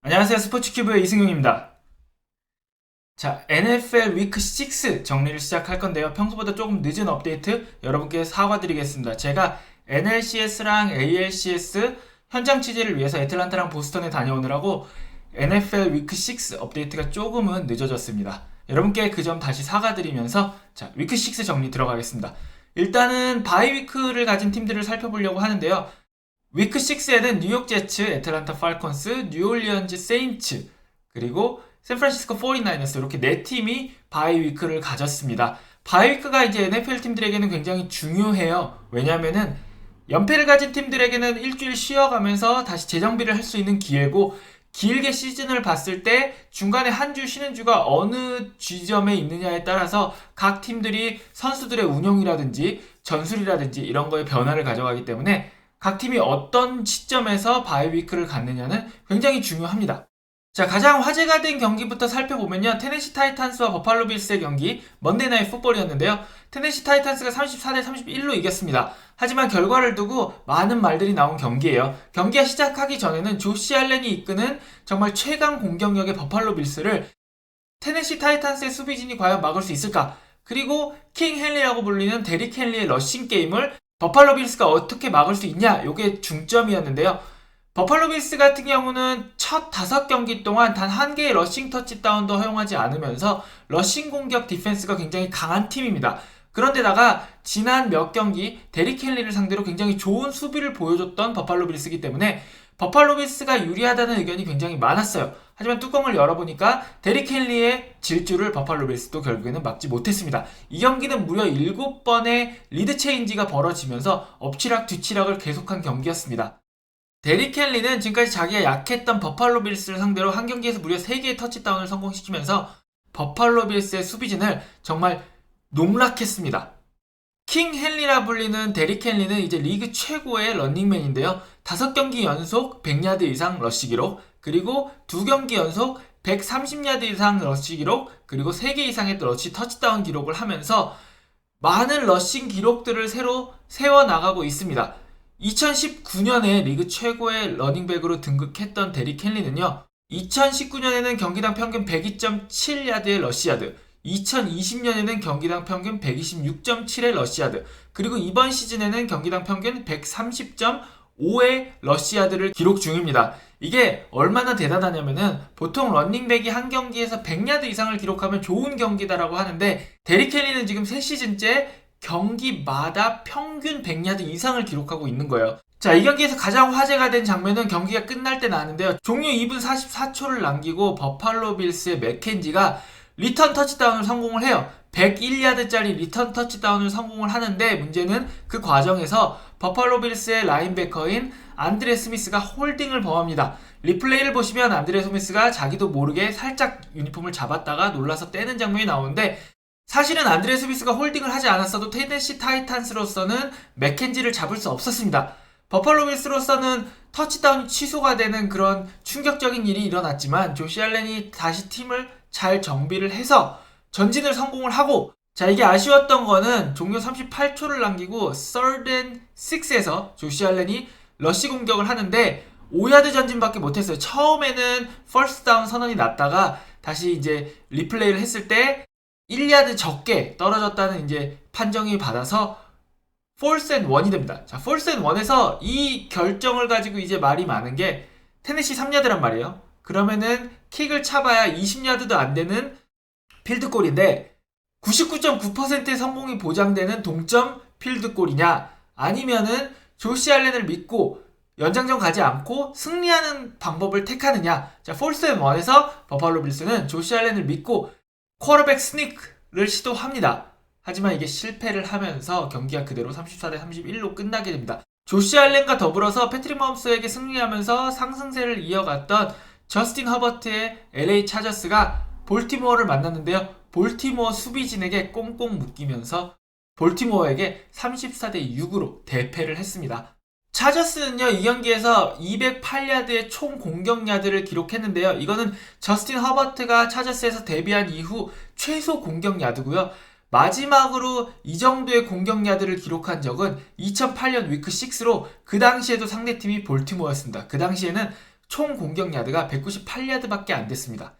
안녕하세요. 스포츠큐브의 이승용입니다. 자, NFL 위크 6 정리를 시작할 건데요. 평소보다 조금 늦은 업데이트 여러분께 사과드리겠습니다. 제가 NLCS랑 ALCS 현장 취재를 위해서 애틀란타랑 보스턴에 다녀오느라고 NFL 위크 6 업데이트가 조금은 늦어졌습니다. 여러분께 그 점 다시 사과드리면서 자, 위크 6 정리 들어가겠습니다. 일단은 바이 위크를 가진 팀들을 살펴보려고 하는데요. 위크 6에는 뉴욕 제츠, 애틀란타 팔콘스, 뉴올리언즈 세인츠, 그리고 샌프란시스코 49ers 이렇게 네 팀이 바이 위크를 가졌습니다. 바이 위크가 이제 NFL 팀들에게는 굉장히 중요해요. 왜냐면은 연패를 가진 팀들에게는 일주일 쉬어가면서 다시 재정비를 할 수 있는 기회고, 길게 시즌을 봤을 때 중간에 한 주 쉬는 주가 어느 지점에 있느냐에 따라서 각 팀들이 선수들의 운영이라든지 전술이라든지 이런 거에 변화를 가져가기 때문에 각 팀이 어떤 시점에서 바이위크를 갖느냐는 굉장히 중요합니다. 자, 가장 화제가 된 경기부터 살펴보면요. 테네시 타이탄스와 버팔로 빌스의 경기, 먼데이 나잇 풋볼이었는데요. 테네시 타이탄스가 34대 31로 이겼습니다. 하지만 결과를 두고 많은 말들이 나온 경기예요. 경기가 시작하기 전에는 조시 알렌이 이끄는 정말 최강 공격력의 버팔로 빌스를 테네시 타이탄스의 수비진이 과연 막을 수 있을까? 그리고 킹 헨리라고 불리는 데릭 헨리의 러싱 게임을 버팔로 빌스가 어떻게 막을 수 있냐? 요게 중점이었는데요. 버팔로 빌스 같은 경우는 첫 5경기 동안 단 한 개의 러싱 터치다운도 허용하지 않으면서 러싱 공격 디펜스가 굉장히 강한 팀입니다. 그런데다가 지난 몇 경기 데릭 헨리를 상대로 굉장히 좋은 수비를 보여줬던 버팔로 빌스이기 때문에 버팔로 빌스가 유리하다는 의견이 굉장히 많았어요. 하지만 뚜껑을 열어보니까 데릭 헨리의 질주를 버팔로 빌스도 결국에는 막지 못했습니다. 이 경기는 무려 7번의 리드 체인지가 벌어지면서 엎치락 뒤치락을 계속한 경기였습니다. 데릭 헨리는 지금까지 자기가 약했던 버팔로 빌스를 상대로 한 경기에서 무려 3개의 터치다운을 성공시키면서 버팔로 빌스의 수비진을 정말 농락했습니다. 킹 헨리라 불리는 데릭 헨리는 이제 리그 최고의 런닝맨인데요. 5경기 연속 100야드 이상 러시 기록, 그리고 2경기 연속 130야드 이상 러시 기록, 그리고 3개 이상의 러시 터치다운 기록을 하면서 많은 러싱 기록들을 새로 세워나가고 있습니다. 2019년에 리그 최고의 러닝백으로 등극했던 데릭 헨리는요. 2019년에는 경기당 평균 102.7야드의 러시야드, 2020년에는 경기당 평균 126.7의 러시야드, 그리고 이번 시즌에는 경기당 평균 130.5의 러시야드를 기록 중입니다. 이게 얼마나 대단하냐면은 보통 런닝백이 한 경기에서 100야드 이상을 기록하면 좋은 경기다라고 하는데 데릭 헨리는 지금 3시즌째 경기마다 평균 100야드 이상을 기록하고 있는 거예요. 자, 이 경기에서 가장 화제가 된 장면은 경기가 끝날 때 나왔는데요. 종료 2분 44초를 남기고 버팔로 빌스의 맥켄지가 리턴 터치다운을 성공을 해요. 101야드짜리 리턴 터치다운을 성공을 하는데 문제는 그 과정에서 버팔로 빌스의 라인베커인 안드레 스미스가 홀딩을 범합니다. 리플레이를 보시면 안드레 스미스가 자기도 모르게 살짝 유니폼을 잡았다가 놀라서 떼는 장면이 나오는데 사실은 안드레 스미스가 홀딩을 하지 않았어도 테네시 타이탄스로서는 맥켄지를 잡을 수 없었습니다. 버팔로 빌스로서는 터치다운이 취소가 되는 그런 충격적인 일이 일어났지만 조시 알렌이 다시 팀을 잘 정비를 해서 전진을 성공을 하고, 자, 이게 아쉬웠던 거는 종료 38초를 남기고 third and 6에서 조시 알렌이 러시 공격을 하는데 5야드 전진밖에 못했어요. 처음에는 first down 선언이 났다가 다시 이제 리플레이를 했을 때 1야드 적게 떨어졌다는 이제 판정이 받아서 fourth and 1이 됩니다. 자, fourth and 1에서 이 결정을 가지고 이제 말이 많은 게 테네시 3야드란 말이에요. 그러면은 킥을 차봐야 20야드도 안 되는 필드골인데 99.9%의 성공이 보장되는 동점 필드골이냐, 아니면은 조시 알렌을 믿고 연장전 가지 않고 승리하는 방법을 택하느냐. 자, 폴스 앤 원에서 버팔로 빌스는 조시 알렌을 믿고 쿼터백 스니크를 시도합니다. 하지만 이게 실패를 하면서 경기가 그대로 34대 31로 끝나게 됩니다. 조시 알렌과 더불어서 패트릭 마홈스에게 승리하면서 상승세를 이어갔던 저스틴 허버트의 LA 차저스가 볼티모어를 만났는데요. 볼티모어 수비진에게 꽁꽁 묶이면서 볼티모어에게 34대 6으로 대패를 했습니다. 차저스는요, 이 경기에서 208야드의 총 공격 야드를 기록했는데요. 이거는 저스틴 허버트가 차저스에서 데뷔한 이후 최소 공격 야드고요. 마지막으로 이 정도의 공격 야드를 기록한 적은 2008년 위크 6로 그 당시에도 상대팀이 볼티모어였습니다. 그 당시에는 총 공격 야드가 198야드밖에 안 됐습니다.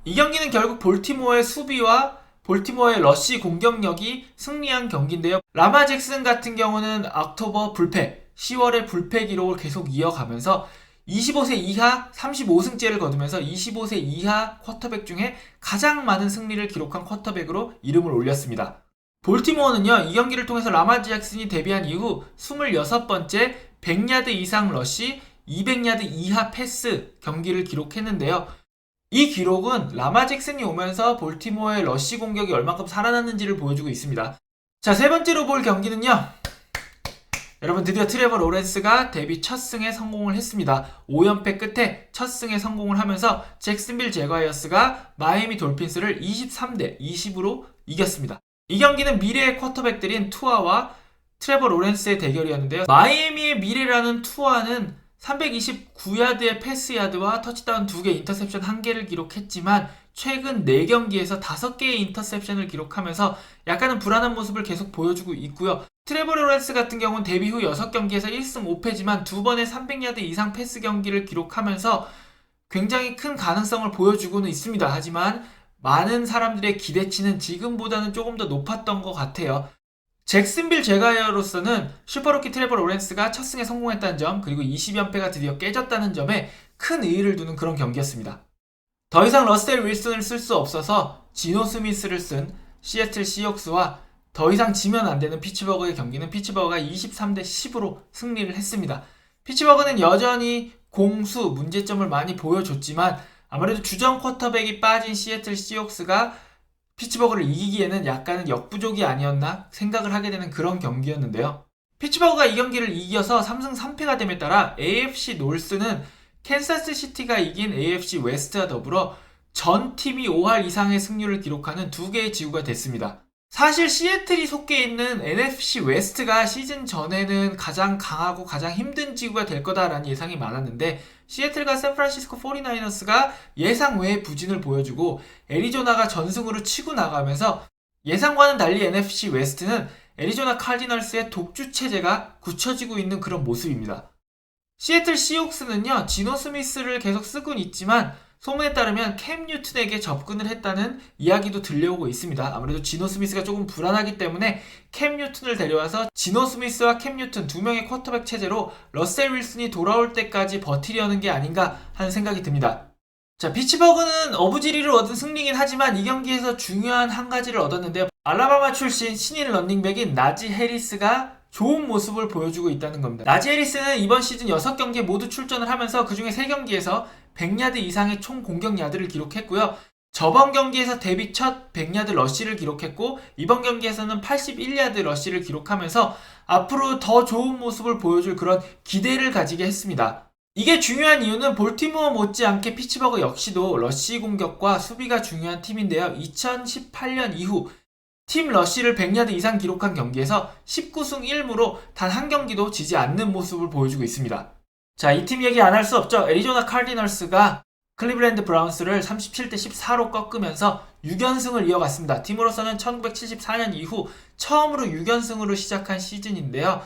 이 경기는 결국 볼티모어의 수비와 볼티모어의 러쉬 공격력이 승리한 경기인데요. 라마 잭슨 같은 경우는 옥토버 불패, 10월의 불패 기록을 계속 이어가면서 25세 이하 35승째를 거두면서 25세 이하 쿼터백 중에 가장 많은 승리를 기록한 쿼터백으로 이름을 올렸습니다. 볼티모어는요, 이 경기를 통해서 라마 잭슨이 데뷔한 이후 26번째 100야드 이상 러쉬, 200야드 이하 패스 경기를 기록했는데요. 이 기록은 라마 잭슨이 오면서 볼티모어의 러쉬 공격이 얼만큼 살아났는지를 보여주고 있습니다. 자, 세 번째로 볼 경기는요, 여러분 드디어 트레버 로렌스가 데뷔 첫 승에 성공을 했습니다. 5연패 끝에 첫 승에 성공을 하면서 잭슨빌 제과이어스가 마이애미 돌핀스를 23대 20으로 이겼습니다. 이 경기는 미래의 쿼터백들인 투아와 트레버 로렌스의 대결이었는데요. 마이애미의 미래라는 투아는 329야드의 패스야드와 터치다운 2개, 인터셉션 1개를 기록했지만 최근 4경기에서 5개의 인터셉션을 기록하면서 약간은 불안한 모습을 계속 보여주고 있고요. 트레버 로렌스 같은 경우는 데뷔 후 6경기에서 1승 5패지만 2번의 300야드 이상 패스 경기를 기록하면서 굉장히 큰 가능성을 보여주고는 있습니다. 하지만 많은 사람들의 기대치는 지금보다는 조금 더 높았던 것 같아요. 잭슨빌 제가이어로서는 슈퍼루키 트레버 로렌스가 첫 승에 성공했다는 점, 그리고 20연패가 드디어 깨졌다는 점에 큰 의의를 두는 그런 경기였습니다. 더 이상 러셀 윌슨을 쓸 수 없어서 지노 스미스를 쓴 시애틀 시옥스와 더 이상 지면 안 되는 피츠버그의 경기는 피츠버그가 23대 10으로 승리를 했습니다. 피츠버그는 여전히 공수, 문제점을 많이 보여줬지만 아무래도 주전 쿼터백이 빠진 시애틀 시옥스가 피츠버그를 이기기에는 약간은 역부족이 아니었나 생각을 하게 되는 그런 경기였는데요. 피츠버그가 이 경기를 이겨서 3승 3패가 됨에 따라 AFC 노스는 캔사스 시티가 이긴 AFC 웨스트와 더불어 전 팀이 5할 이상의 승률을 기록하는 2개의 지구가 됐습니다. 사실 시애틀이 속해 있는 NFC 웨스트가 시즌 전에는 가장 강하고 가장 힘든 지구가 될 거다라는 예상이 많았는데 시애틀과 샌프란시스코 49어스가 예상 외의 부진을 보여주고 애리조나가 전승으로 치고 나가면서 예상과는 달리 NFC 웨스트는 애리조나 카디널스의 독주 체제가 굳혀지고 있는 그런 모습입니다. 시애틀 시옥스는요, 지노 스미스를 계속 쓰고는 있지만 소문에 따르면 캠 뉴튼에게 접근을 했다는 이야기도 들려오고 있습니다. 아무래도 지노 스미스가 조금 불안하기 때문에 캠 뉴튼을 데려와서 지노 스미스와 캠 뉴튼 2명의 쿼터백 체제로 러셀 윌슨이 돌아올 때까지 버티려는 게 아닌가 하는 생각이 듭니다. 자, 피츠버그는 어부지리를 얻은 승리긴 하지만 이 경기에서 중요한 한 가지를 얻었는데요. 알라바마 출신 신인 런닝백인 나지 해리스가 좋은 모습을 보여주고 있다는 겁니다. 나지 해리스는 이번 시즌 6경기에 모두 출전을 하면서 그중에 3경기에서 100야드 이상의 총 공격 야드를 기록했고요. 저번 경기에서 데뷔 첫 100야드 러쉬를 기록했고 이번 경기에서는 81야드 러쉬를 기록하면서 앞으로 더 좋은 모습을 보여줄 그런 기대를 가지게 했습니다. 이게 중요한 이유는 볼티모어 못지않게 피츠버그 역시도 러쉬 공격과 수비가 중요한 팀인데요. 2018년 이후 팀 러쉬를 100야드 이상 기록한 경기에서 19승 1무로 단 한 경기도 지지 않는 모습을 보여주고 있습니다. 자, 이 팀 얘기 안 할 수 없죠. 애리조나 카디널스가 클리블랜드 브라운스를 37대 14로 꺾으면서 6연승을 이어갔습니다. 팀으로서는 1974년 이후 처음으로 6연승으로 시작한 시즌인데요.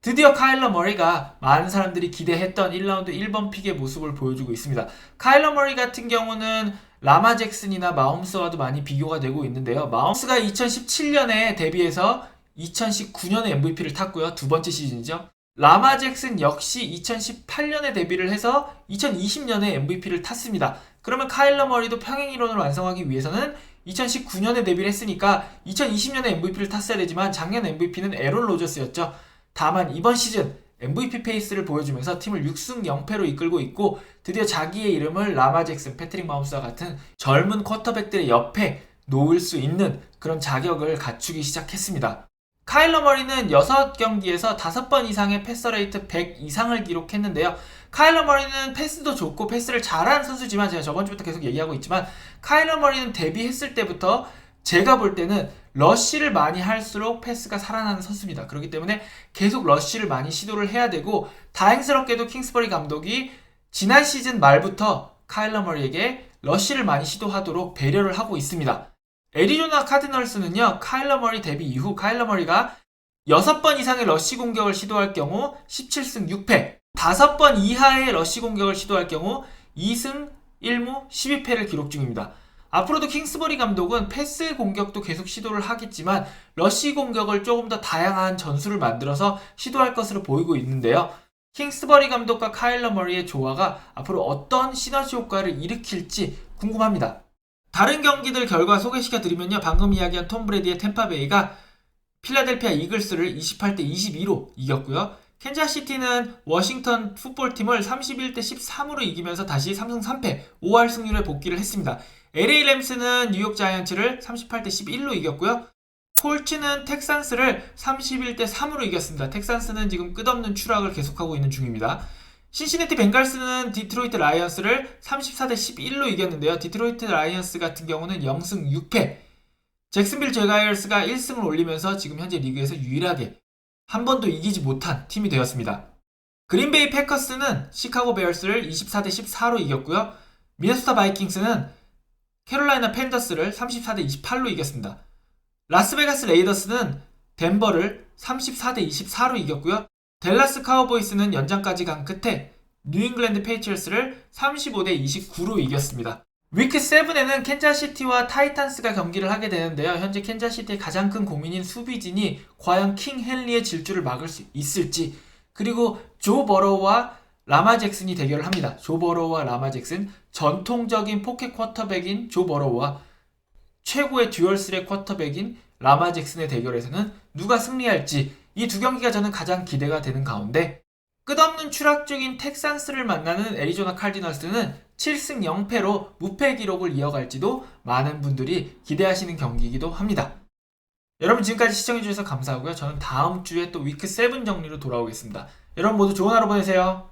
드디어 카일러 머리가 많은 사람들이 기대했던 1라운드 1번 픽의 모습을 보여주고 있습니다. 카일러 머리 같은 경우는 라마 잭슨이나 마홈스와도 많이 비교가 되고 있는데요. 마홈스가 2017년에 데뷔해서 2019년에 MVP를 탔고요. 두 번째 시즌이죠. 라마 잭슨 역시 2018년에 데뷔를 해서 2020년에 MVP를 탔습니다. 그러면 카일러 머리도 평행이론을 완성하기 위해서는 2019년에 데뷔를 했으니까 2020년에 MVP를 탔어야 되지만 작년 MVP는 에런 로저스였죠. 다만 이번 시즌 MVP 페이스를 보여주면서 팀을 6승 0패로 이끌고 있고 드디어 자기의 이름을 라마 잭슨, 패트릭 마홈스와 같은 젊은 쿼터백들의 옆에 놓을 수 있는 그런 자격을 갖추기 시작했습니다. 카일러 머리는 6경기에서 5번 이상의 패서레이트 100 이상을 기록했는데요. 카일러 머리는 패스도 좋고 패스를 잘하는 선수지만 제가 저번주부터 계속 얘기하고 있지만 카일러 머리는 데뷔했을 때부터 제가 볼 때는 러쉬를 많이 할수록 패스가 살아나는 선수입니다. 그렇기 때문에 계속 러쉬를 많이 시도를 해야 되고 다행스럽게도 킹스버리 감독이 지난 시즌 말부터 카일러 머리에게 러쉬를 많이 시도하도록 배려를 하고 있습니다. 애리조나 카디널스는요, 카일러 머리 데뷔 이후 카일러 머리가 6번 이상의 러쉬 공격을 시도할 경우 17승 6패, 5번 이하의 러쉬 공격을 시도할 경우 2승 1무 12패를 기록 중입니다. 앞으로도 킹스버리 감독은 패스 공격도 계속 시도를 하겠지만 러쉬 공격을 조금 더 다양한 전술을 만들어서 시도할 것으로 보이고 있는데요. 킹스버리 감독과 카일러 머리의 조화가 앞으로 어떤 시너지 효과를 일으킬지 궁금합니다. 다른 경기들 결과 소개시켜 드리면요. 방금 이야기한 톰 브레디의 템파베이가 필라델피아 이글스를 28대 22로 이겼고요. 캔자시티는 워싱턴 풋볼팀을 31대 13으로 이기면서 다시 3승 3패 5할 승률에 복귀를 했습니다. LA 램스는 뉴욕 자이언츠를 38대 11로 이겼고요. 콜츠는 텍산스를 31대 3으로 이겼습니다. 텍산스는 지금 끝없는 추락을 계속하고 있는 중입니다. 신시내티 벵갈스는 디트로이트 라이언스를 34대 11로 이겼는데요. 디트로이트 라이언스 같은 경우는 0승 6패, 잭슨빌 제가이어스가 1승을 올리면서 지금 현재 리그에서 유일하게 한 번도 이기지 못한 팀이 되었습니다. 그린베이 패커스는 시카고 베어스를 24대 14로 이겼고요. 미네소타 바이킹스는 캐롤라이나 팬더스를 34대 28로 이겼습니다. 라스베가스 레이더스는 덴버를 34대 24로 이겼고요. 댈러스 카우보이스는 연장까지 간 끝에 뉴잉글랜드 페이트리어스를 35대 29로 이겼습니다. 위크 7에는 캔자시티와 타이탄스가 경기를 하게 되는데요. 현재 캔자시티의 가장 큰 고민인 수비진이 과연 킹 헨리의 질주를 막을 수 있을지, 그리고 조 버로우와 라마 잭슨이 대결을 합니다. 조 버로우와 라마 잭슨, 전통적인 포켓 쿼터백인 조 버로우와 최고의 듀얼스의 쿼터백인 라마 잭슨의 대결에서는 누가 승리할지, 이 두 경기가 저는 가장 기대가 되는 가운데, 끝없는 추락 중인 텍산스를 만나는 애리조나 칼디널스는 7승 0패로 무패 기록을 이어갈지도 많은 분들이 기대하시는 경기이기도 합니다. 여러분 지금까지 시청해주셔서 감사하고요. 저는 다음 주에 또 위크 7 정리로 돌아오겠습니다. 여러분 모두 좋은 하루 보내세요.